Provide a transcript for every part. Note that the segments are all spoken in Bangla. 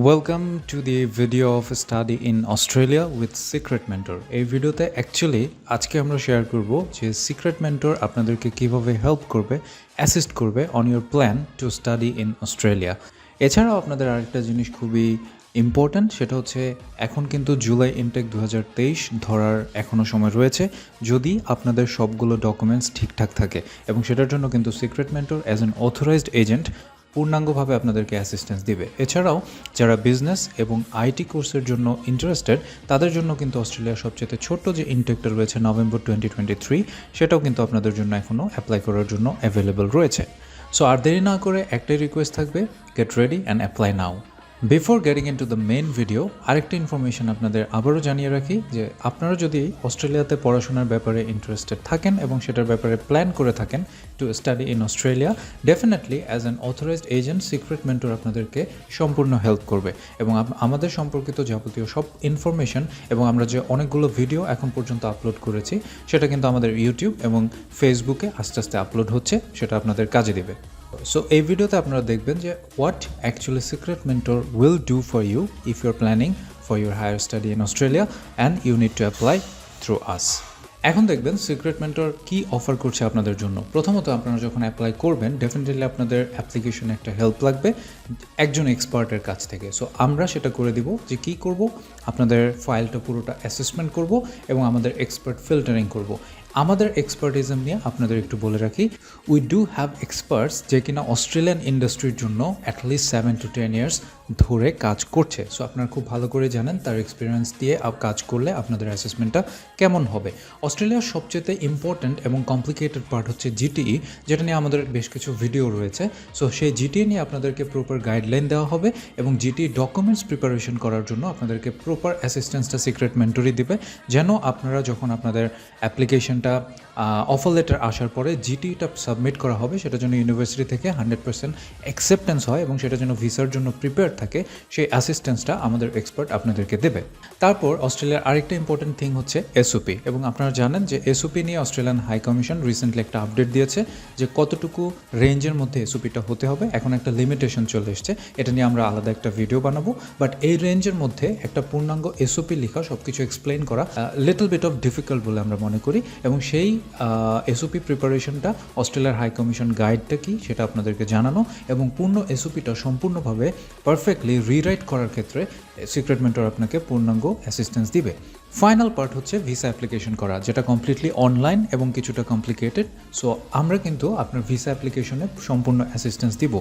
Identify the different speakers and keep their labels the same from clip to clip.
Speaker 1: Welcome to the video of study in Australia with secret mentor. এই ভিডিওতে অ্যাকচুয়ালি আজকে আমরা শেয়ার করব যে সিক্রেট মেন্টর আপনাদেরকে কীভাবে হেল্প করবে, অ্যাসিস্ট করবে on your plan to study in Australia. এছাড়াও আপনাদের আরেকটা জিনিস খুবই ইম্পর্ট্যান্ট, সেটা হচ্ছে এখন কিন্তু জুলাই ইনটেক 2023 ধরার এখনও সময় রয়েছে, যদি আপনাদের সবগুলো ডকুমেন্টস ঠিকঠাক থাকে, এবং সেটার জন্য কিন্তু secret mentor as an authorized agent পূর্ণাঙ্গভাবে আপনাদেরকে অ্যাসিস্ট্যান্স দিবে। এছাড়াও যারা বিজনেস এবং আইটি কোর্সের জন্য ইন্টারেস্টেড, তাদের জন্য কিন্তু অস্ট্রেলিয়ার সবচেয়ে ছোট্ট যে ইনটেকটা রয়েছে নভেম্বর 2023, সেটাও কিন্তু আপনাদের জন্য এখনও অ্যাপ্লাই করার জন্য অ্যাভেলেবল রয়েছে। সো আর দেরি না করে একটাই রিকোয়েস্ট থাকবে, get ready and apply now. Before getting into the main video, আরেকটা ইনফরমেশন আপনাদের আবারও জানিয়ে রাখি যে আপনারা যদি অস্ট্রেলিয়াতে পড়াশোনার ব্যাপারে ইন্টারেস্টেড থাকেন এবং সেটার ব্যাপারে প্ল্যান করে থাকেন to study in Australia, definitely as an authorized agent secret mentor আপনাদেরকে সম্পূর্ণ হেল্প করবে। এবং আমাদের সম্পর্কিত যাবতীয় সব ইনফরমেশন এবং আমরা যে অনেকগুলো ভিডিও এখন পর্যন্ত আপলোড করেছি, সেটা কিন্তু আমাদের ইউটিউব এবং ফেসবুকে আস্তে আস্তে আপলোড হচ্ছে, সেটা আপনাদের কাজে দেবে। সো এই ভিডিওতে আপনারা দেখবেন যে what actually secret mentor will do for you if you are planning for your higher study in Australia and you need to apply through us. এখন দেখবেন সিক্রেট মেন্টর কী অফার করছে আপনাদের জন্য। প্রথমত, আপনারা যখন অ্যাপ্লাই করবেন, ডেফিনেটলি আপনাদের অ্যাপ্লিকেশনে একটা হেল্প লাগবে একজন এক্সপার্টের কাছ থেকে। সো আমরা সেটা করে দিব যে কী করব, আপনাদের ফাইলটা পুরোটা অ্যাসেসমেন্ট করব এবং আমাদের এক্সপার্ট ফিল্টারিং করব। আমাদের এক্সপার্টিজম নিয়ে আপনাদের একটু বলে রাখি, উই ডু হ্যাভ এক্সপার্টস যে কিনা অস্ট্রেলিয়ান ইন্ডাস্ট্রির জন্য অ্যাটলিস্ট 7 to 10 ইয়ার্স ধরে কাজ করছে। সো আপনারা খুব ভালো করে জানেন তার এক্সপিরিয়েন্স দিয়ে কাজ করলে আপনাদের অ্যাসেসমেন্টটা কেমন হবে। অস্ট্রেলিয়ার সবচেয়ে ইম্পর্ট্যান্ট এবং কমপ্লিকেটেড পার্ট হচ্ছে জিটিই, যেটা নিয়ে আমাদের বেশ কিছু ভিডিও রয়েছে। সো সেই জিটিই নিয়ে আপনাদেরকে প্রপার গাইডলাইন দেওয়া হবে এবং জিটিই ডকুমেন্টস প্রিপারেশন করার জন্য আপনাদেরকে প্রপার অ্যাসিস্ট্যান্সটা সিক্রেট মেন্টরই দেবে, যেন আপনারা যখন আপনাদের অ্যাপ্লিকেশনটা অফার লেটার আসার পরে জিটিটা সাবমিট করা হবে, সেটার জন্য ইউনিভার্সিটি থেকে 100% অ্যাকসেপ্টেন্স হয় এবং সেটার জন্য ভিসার জন্য প্রিপেয়ার থাকে, সেই অ্যাসিস্ট্যান্সটা আমাদের এক্সপার্ট আপনাদেরকে দেবে। তারপর অস্ট্রেলিয়ার আরেকটা ইম্পর্টেন্ট থিং হচ্ছে এসওপি, এবং আপনারা জানেন যে এসওপি নিয়ে অস্ট্রেলিয়ান হাই কমিশন রিসেন্টলি একটা আপডেট দিয়েছে যে কতটুকু রেঞ্জের মধ্যে এসওপিটা হতে হবে। এখন একটা লিমিটেশন চলে এসছে, এটা নিয়ে আমরা আলাদা একটা ভিডিও বানাবো, বাট এই রেঞ্জের মধ্যে একটা পূর্ণাঙ্গ এসওপি লেখা, সব কিছু এক্সপ্লেন করা লিটল বিট অফ ডিফিকাল্ট বলে আমরা মনে করি। এবং সেই এসওপি প্রিপারেশনটা, অস্ট্রেলিয়ার হাই কমিশন গাইডটা কি সেটা আপনাদেরকে জানানো, এবং পূর্ণ এসওপিটা সম্পূর্ণভাবে পারফেক্টলি রিরাইট করার ক্ষেত্রে সিক্রেট মেন্টর আপনাকে পূর্ণাঙ্গ অ্যাসিস্ট্যান্স দিবে। ফাইনাল পার্ট হচ্ছে ভিসা অ্যাপ্লিকেশন করা, যেটা কমপ্লিটলি অনলাইন এবং কিছুটা কমপ্লিকেটেড। সো আমরা কিন্তু আপনার ভিসা অ্যাপ্লিকেশনে সম্পূর্ণ অ্যাসিস্ট্যান্স দিব,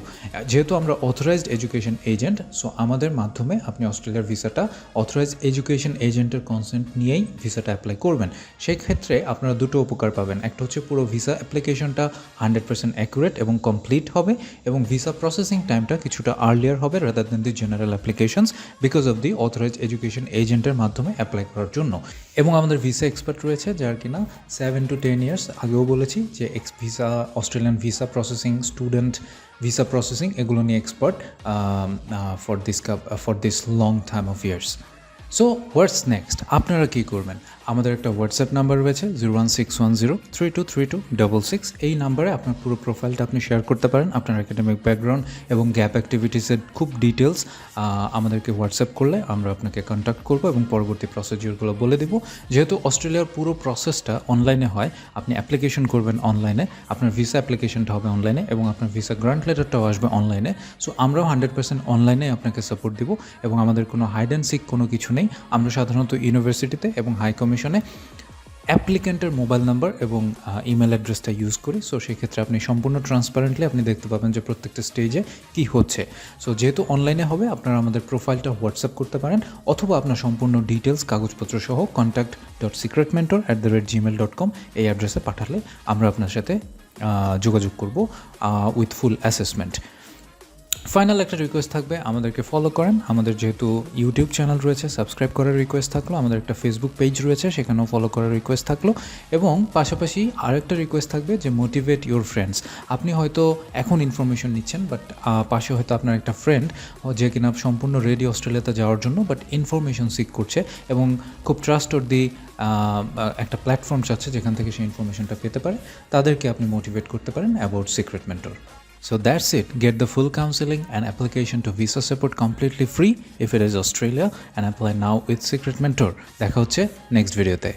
Speaker 1: যেহেতু আমরা অথরাইজড এডুকেশন এজেন্ট। সো আমাদের মাধ্যমে আপনি অস্ট্রেলিয়ার ভিসাটা অথরাইজড এডুকেশন এজেন্টের কনসেন্ট নিয়েই ভিসাটা অ্যাপ্লাই করবেন। সেই ক্ষেত্রে আপনারা দুটো উপকার পাবেন, একটা হচ্ছে পুরো ভিসা অ্যাপ্লিকেশনটা 100% অ্যাকুরেট এবং কমপ্লিট হবে, এবং ভিসা প্রসেসিং টাইমটা কিছুটা আর্লিয়ার হবে rather than the general applications, because of the authorised education এজেন্টের মাধ্যমে অ্যাপ্লাই করার জন্য। এবং আমাদের ভিসা এক্সপার্ট রয়েছে যার কিনা 7 to 10 ইয়ার্স, আগেও বলেছি যে visa, Australian visa processing, student visa processing, এগুলো নিয়ে expert for this long time of years. So what's next, আপনারা কী করবেন? আমাদের একটা হোয়াটসঅ্যাপ নাম্বার রয়েছে 01610323266। এই নাম্বারে আপনার পুরো প্রোফাইলটা আপনি শেয়ার করতে পারেন, আপনার একাডেমিক ব্যাকগ্রাউন্ড এবং গ্যাপ অ্যাক্টিভিটিসের খুব ডিটেলস আমাদেরকে হোয়াটসঅ্যাপ করলে আমরা আপনাকে কন্ট্যাক্ট করবো এবং পরবর্তী প্রসিডিওরগুলো বলে দেবো। যেহেতু অস্ট্রেলিয়ার পুরো প্রসেসটা অনলাইনে হয়, আপনি অ্যাপ্লিকেশন করবেন অনলাইনে, আপনার ভিসা অ্যাপ্লিকেশনটা হবে অনলাইনে এবং আপনার ভিসা গ্রান্ট লেটারটাও আসবে অনলাইনে। সো আমরাও 100% অনলাইনে আপনাকে সাপোর্ট দিব, এবং আমাদের কোনো হাইড অ্যান্ড সিক কোনো কিছু নেই। আমরা সাধারণত ইউনিভার্সিটিতে এবং হাই কমিশনে অ্যাপ্লিক্যান্টের মোবাইল নাম্বার এবং ইমেল অ্যাড্রেসটা ইউজ করি। সো সেক্ষেত্রে আপনি সম্পূর্ণ ট্রান্সপারেন্টলি আপনি দেখতে পাবেন যে প্রত্যেকটা স্টেজে কী হচ্ছে। সো যেহেতু অনলাইনে হবে, আপনারা আমাদের প্রোফাইলটা হোয়াটসঅ্যাপ করতে পারেন, অথবা আপনার সম্পূর্ণ ডিটেলস কাগজপত্র সহ contact.secretmentor@gmail.com এই অ্যাড্রেসে পাঠালে আমরা আপনার সাথে যোগাযোগ করব উইথ ফুল অ্যাসেসমেন্ট। ফাইনাল একটা রিকোয়েস্ট থাকবে, আমাদেরকে ফলো করেন। আমাদের যেহেতু ইউটিউব চ্যানেল রয়েছে, সাবস্ক্রাইব করার রিকোয়েস্ট থাকলো। আমাদের একটা ফেসবুক পেজ রয়েছে, সেখানেও ফলো করার রিকোয়েস্ট থাকলো। এবং পাশাপাশি আরেকটা রিকোয়েস্ট থাকবে যে মোটিভেট ইউর ফ্রেন্ডস। আপনি হয়তো এখন ইনফরমেশন নিচ্ছেন, বাট পাশে হয়তো আপনার একটা ফ্রেন্ড যে কিনা সম্পূর্ণ রেডি অস্ট্রেলিয়াতে যাওয়ার জন্য, বাট ইনফরমেশন সিক করছে এবং খুব ট্রাস্টওয়ার্দি একটা প্ল্যাটফর্ম চাচ্ছে যেখান থেকে সেই ইনফরমেশনটা পেতে পারে, তাদেরকে আপনি মোটিভেট করতে পারেন about secret mentor. So that's it. Get the full counseling and application to visa support completely free if it is Australia and apply now with Secret Mentor. দেখা হচ্ছে নেক্সট ভিডিওতে।